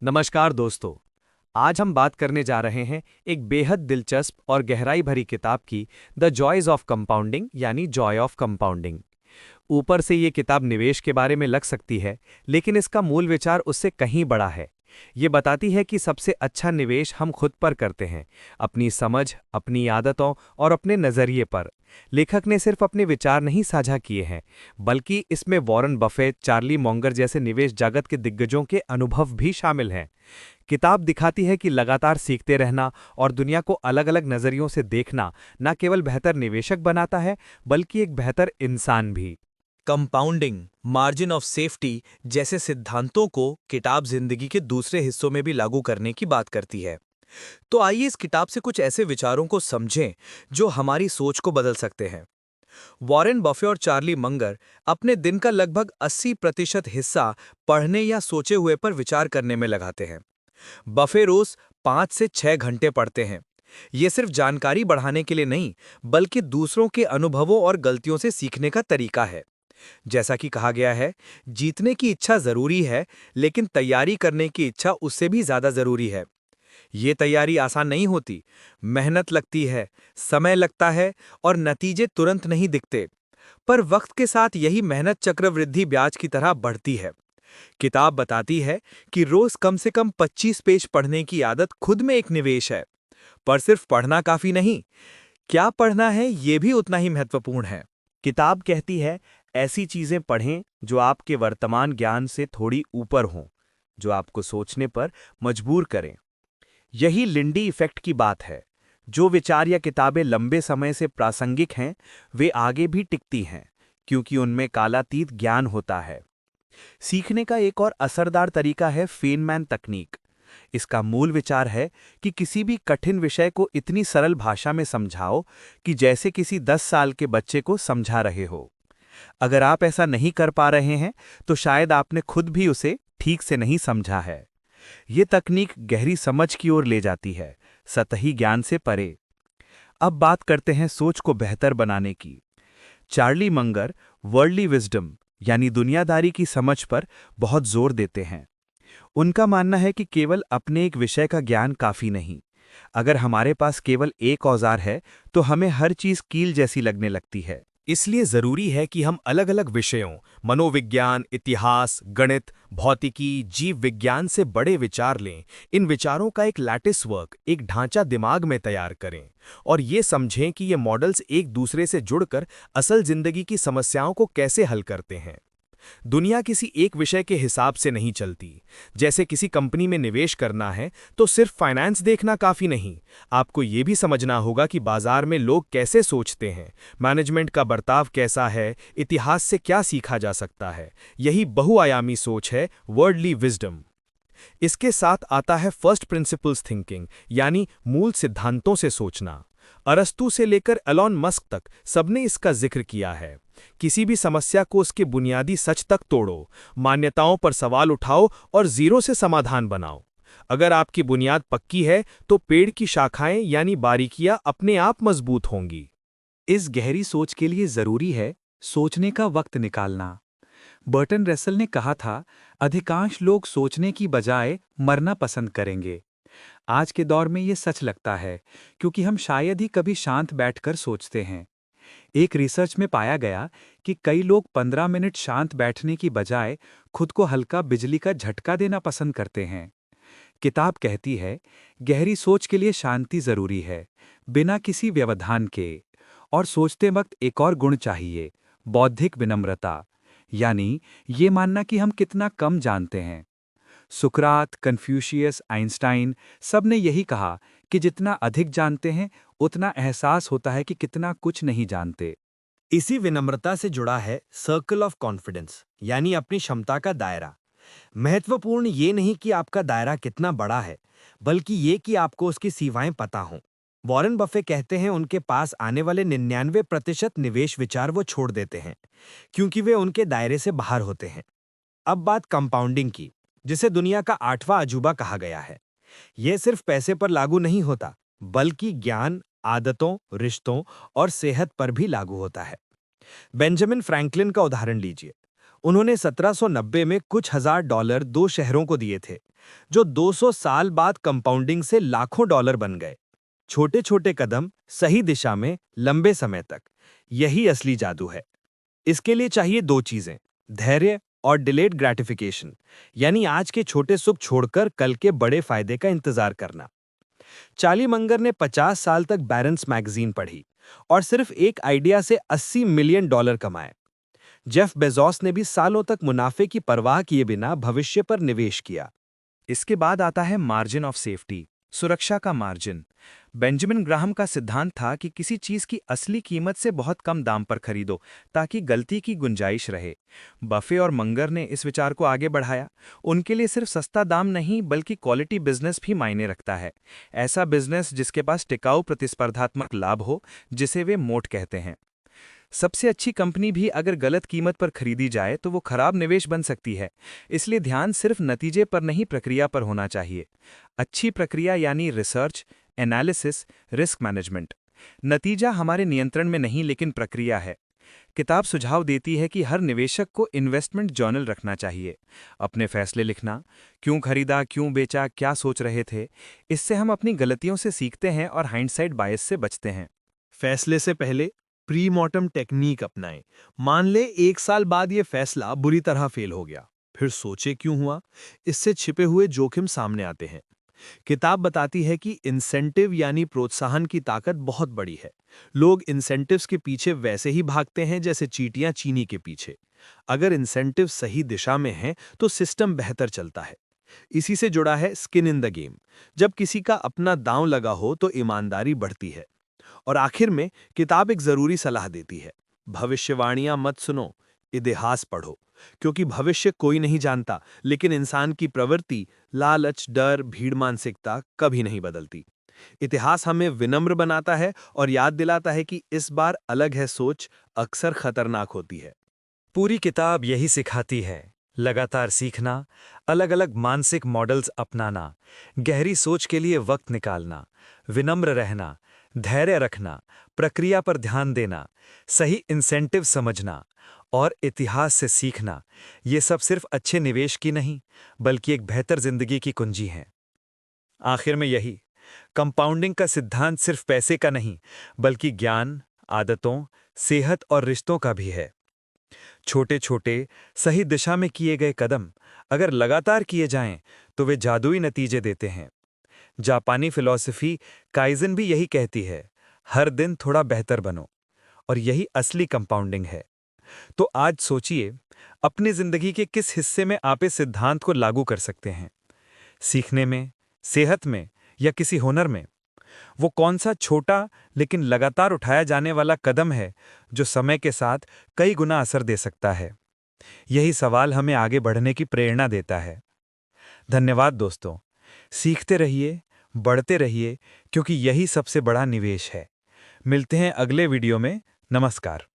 नमस्कार दोस्तों। आज हम बात करने जा रहे हैं एक बेहद दिलचस्प और गहराई भरी किताब की, द जॉयज ऑफ कंपाउंडिंग यानी जॉय ऑफ कंपाउंडिंग। ऊपर से ये किताब निवेश के बारे में लग सकती है, लेकिन इसका मूल विचार उससे कहीं बड़ा है। ये बताती है कि सबसे अच्छा निवेश हम खुद पर करते हैं, अपनी समझ, अपनी आदतों और अपने नज़रिए पर। लेखक ने सिर्फ अपने विचार नहीं साझा किए हैं, बल्कि इसमें वॉरेन बफेट, चार्ली मॉन्गर जैसे निवेश जगत के दिग्गजों के अनुभव भी शामिल हैं। किताब दिखाती है कि लगातार सीखते रहना और दुनिया को अलग-अलग नज़रियों से देखना न केवल बेहतर निवेशक बनाता है, बल्कि एक बेहतर इंसान भी। कंपाउंडिंग, मार्जिन ऑफ सेफ्टी जैसे सिद्धांतों को किताब जिंदगी के दूसरे हिस्सों में भी लागू करने की बात करती है। तो आइए इस किताब से कुछ ऐसे विचारों को समझें जो हमारी सोच को बदल सकते हैं। वॉरेन बफे और चार्ली मंगर अपने दिन का लगभग 80% हिस्सा पढ़ने या सोचे हुए पर विचार करने में लगाते हैं। बफे रोज 5 से 6 घंटे पढ़ते हैं। ये सिर्फ जानकारी बढ़ाने के लिए नहीं, बल्कि दूसरों के अनुभवों और गलतियों से सीखने का तरीका है। जैसा कि कहा गया है, जीतने की इच्छा जरूरी है, लेकिन तैयारी करने की इच्छा उससे भी ज्यादा जरूरी है। ये तैयारी आसान नहीं होती, मेहनत लगती है, समय लगता है और नतीजे तुरंत नहीं दिखते। पर वक्त के साथ यही मेहनत चक्रवृद्धि ब्याज की तरह बढ़ती है। किताब बताती है कि रोज कम से कम 25 पेज पढ़ने की आदत खुद में एक निवेश है। पर सिर्फ पढ़ना काफी नहीं, क्या पढ़ना है ये भी उतना ही महत्वपूर्ण है। किताब कहती है, ऐसी चीजें पढ़ें जो आपके वर्तमान ज्ञान से थोड़ी ऊपर हों, जो आपको सोचने पर मजबूर करें। यही लिंडी इफेक्ट की बात है। जो विचार या किताबें लंबे समय से प्रासंगिक हैं, वे आगे भी टिकती हैं, क्योंकि उनमें कालातीत ज्ञान होता है। सीखने का एक और असरदार तरीका है फेनमैन तकनीक। इसका मूल विचार है कि किसी भी कठिन विषय को इतनी सरल भाषा में समझाओ कि जैसे किसी 10 साल के बच्चे को समझा रहे हो। अगर आप ऐसा नहीं कर पा रहे हैं, तो शायद आपने खुद भी उसे ठीक से नहीं समझा है। ये तकनीक गहरी समझ की ओर ले जाती है, सतही ज्ञान से परे। अब बात करते हैं सोच को बेहतर बनाने की। चार्ली मंगर वर्ल्डली विजडम यानी दुनियादारी की समझ पर बहुत जोर देते हैं। उनका मानना है कि केवल अपने एक विषय का ज्ञान काफी नहीं। अगर हमारे पास केवल एक औजार है, तो हमें हर चीज कील जैसी लगने लगती है। इसलिए जरूरी है कि हम अलग-अलग विषयों, मनोविज्ञान, इतिहास, गणित, भौतिकी, जीव विज्ञान से बड़े विचार लें। इन विचारों का एक लैटिस वर्क, एक ढांचा दिमाग में तैयार करें और ये समझें कि ये मॉडल्स एक दूसरे से जुड़कर असल जिंदगी की समस्याओं को कैसे हल करते हैं। दुनिया किसी एक विषय के हिसाब से नहीं चलती। जैसे किसी कंपनी में निवेश करना है, तो सिर्फ फाइनेंस देखना काफी नहीं। आपको ये भी समझना होगा कि बाजार में लोग कैसे सोचते हैं, मैनेजमेंट का बर्ताव कैसा है, इतिहास से क्या सीखा जा सकता है। यही बहुआयामी सोच है, वर्ल्डली विजडम। इसके साथ आता है फर्स्ट प्रिंसिपल्स थिंकिंग, यानी मूल सिद्धांतों से सोचना। अरस्तू से लेकर एलॉन मस्क तक सबने इसका जिक्र किया है। किसी भी समस्या को उसके बुनियादी सच तक तोड़ो, मान्यताओं पर सवाल उठाओ और जीरो से समाधान बनाओ। अगर आपकी बुनियाद पक्की है, तो पेड़ की शाखाएं यानी बारीकियां अपने आप मजबूत होंगी। इस गहरी सोच के लिए जरूरी है सोचने का वक्त निकालना। बर्टन रसेल ने कहा था, अधिकांश लोग सोचने की बजाय मरना पसंद करेंगे। आज के दौर में ये सच लगता है, क्योंकि हम शायद ही कभी शांत बैठकर सोचते हैं। एक रिसर्च में पाया गया कि कई लोग 15 मिनट शांत बैठने की बजाय खुद को हल्का बिजली का झटका देना पसंद करते हैं। किताब कहती है, गहरी सोच के लिए शांति जरूरी है, बिना किसी व्यवधान के। और सोचते वक्त एक और गुण चाहिए, बौद्धिक विनम्रता, यानी ये मानना कि हम कितना कम जानते हैं। सुकरात, कन्फ्यूशियस, आइंस्टाइन सब ने यही कहा कि जितना अधिक जानते हैं, उतना एहसास होता है कि कितना कुछ नहीं जानते। इसी विनम्रता से जुड़ा है सर्कल ऑफ कॉन्फिडेंस, यानी अपनी क्षमता का दायरा। महत्वपूर्ण ये नहीं कि आपका दायरा कितना बड़ा है, बल्कि ये कि आपको उसकी सीमाएं पता हों। वॉरेन बफे कहते हैं, उनके पास आने वाले 99% निवेश विचार वो छोड़ देते हैं, क्योंकि वे उनके दायरे से बाहर होते हैं। अब बात कंपाउंडिंग की, जिसे दुनिया का 8वां अजूबा कहा गया है। यह सिर्फ पैसे पर लागू नहीं होता, बल्कि ज्ञान, आदतों, रिश्तों और सेहत पर भी लागू होता है। बेंजामिन फ्रैंकलिन का उदाहरण लीजिए। उन्होंने 1790 में कुछ हजार डॉलर 2 शहरों को दिए थे, जो 200 साल बाद कंपाउंडिंग से लाखों डॉलर बन गए। छोटे छोटे कदम सही दिशा में लंबे समय तक, यही असली जादू है। इसके लिए चाहिए दो चीजें, धैर्य और डिलेड ग्रेटिफिकेशन, यानी आज के छोटे सुख छोड़कर कल के बड़े फायदे का इंतजार करना। चार्ली मंगर ने 50 साल तक बैरेंस मैगजीन पढ़ी और सिर्फ एक आइडिया से $80 मिलियन कमाए। जेफ बेजोस ने भी सालों तक मुनाफे की परवाह किए बिना भविष्य पर निवेश किया। इसके बाद आता है मार्जिन ऑफ सेफ्टी, सुरक्षा का मार्जिन। बेंजामिन ग्राहम का सिद्धांत था कि किसी चीज की असली कीमत से बहुत कम दाम पर खरीदो ताकि गलती की गुंजाइश रहे। बफे और मंगर ने इस विचार को आगे बढ़ाया। उनके लिए सिर्फ सस्ता दाम नहीं बल्कि क्वालिटी बिजनेस भी मायने रखता है। ऐसा बिजनेस जिसके पास टिकाऊ प्रतिस्पर्धात्मक लाभ हो, जिसे वे मोट कहते हैं। सबसे अच्छी कंपनी भी अगर गलत कीमत पर खरीदी जाए तो वो खराब निवेश बन सकती है। इसलिए ध्यान सिर्फ नतीजे पर नहीं, प्रक्रिया पर होना चाहिए। अच्छी प्रक्रिया यानी रिसर्च, एनालिसिस, रिस्क मैनेजमेंट। नतीजा हमारे नियंत्रण में नहीं लेकिन प्रक्रिया है। किताब सुझाव देती है कि हर निवेशक को इन्वेस्टमेंट जर्नल रखना चाहिए। अपने फैसले लिखना, क्यों खरीदा, क्यों बेचा, क्या सोच रहे थे। इससे हम अपनी गलतियों से सीखते हैं और हाइंडसाइट बायस से बचते हैं। फैसले से पहले प्री मॉर्टम टेक्निक अपनाएं। मान ले 1 साल बाद ये फैसला बुरी तरह फेल हो गया, फिर सोचे क्यों हुआ। इससे छिपे हुए जोखिम सामने आते हैं। किताब बताती है कि इंसेंटिव यानी प्रोत्साहन की ताकत बहुत बड़ी है। लोग इंसेंटिव्स के पीछे वैसे ही भागते हैं जैसे चींटियां चीनी के पीछे। अगर इंसेंटिव सही दिशा में है तो सिस्टम बेहतर चलता है। इसी से जुड़ा है स्किन इन द गेम। जब किसी का अपना दांव लगा हो तो ईमानदारी बढ़ती है। और आखिर में किताब एक जरूरी सलाह देती है, भविष्यवाणियां मत सुनो, इतिहास पढ़ो। क्योंकि भविष्य कोई नहीं जानता, लेकिन इंसान की प्रवृत्ति, लालच, डर, भीड़ मानसिकता कभी नहीं बदलती। इतिहास हमें विनम्र बनाता है और याद दिलाता है कि इस बार अलग है सोच अक्सर खतरनाक होती है। पूरी किताब यही सिखाती है, लगातार सीखना, अलग अलग मानसिक मॉडल्स अपनाना, गहरी सोच के लिए वक्त निकालना, विनम्र रहना, धैर्य रखना, प्रक्रिया पर ध्यान देना, सही इंसेंटिव समझना और इतिहास से सीखना, ये सब सिर्फ अच्छे निवेश की नहीं बल्कि एक बेहतर जिंदगी की कुंजी हैं। आखिर में यही, कंपाउंडिंग का सिद्धांत सिर्फ पैसे का नहीं बल्कि ज्ञान, आदतों, सेहत और रिश्तों का भी है। छोटे छोटे सही दिशा में किए गए कदम अगर लगातार किए जाएं तो वे जादुई नतीजे देते हैं। जापानी फिलॉसफी काइजन भी यही कहती है, हर दिन थोड़ा बेहतर बनो, और यही असली कंपाउंडिंग है। तो आज सोचिए, अपनी जिंदगी के किस हिस्से में आप इस सिद्धांत को लागू कर सकते हैं। सीखने में, सेहत में या किसी हुनर में। वो कौन सा छोटा लेकिन लगातार उठाया जाने वाला कदम है जो समय के साथ कई गुना असर दे सकता है। यही सवाल हमें आगे बढ़ने की प्रेरणा देता है। धन्यवाद दोस्तों। सीखते रहिए, बढ़ते रहिए, क्योंकि यही सबसे बड़ा निवेश है। मिलते हैं अगले वीडियो में। नमस्कार।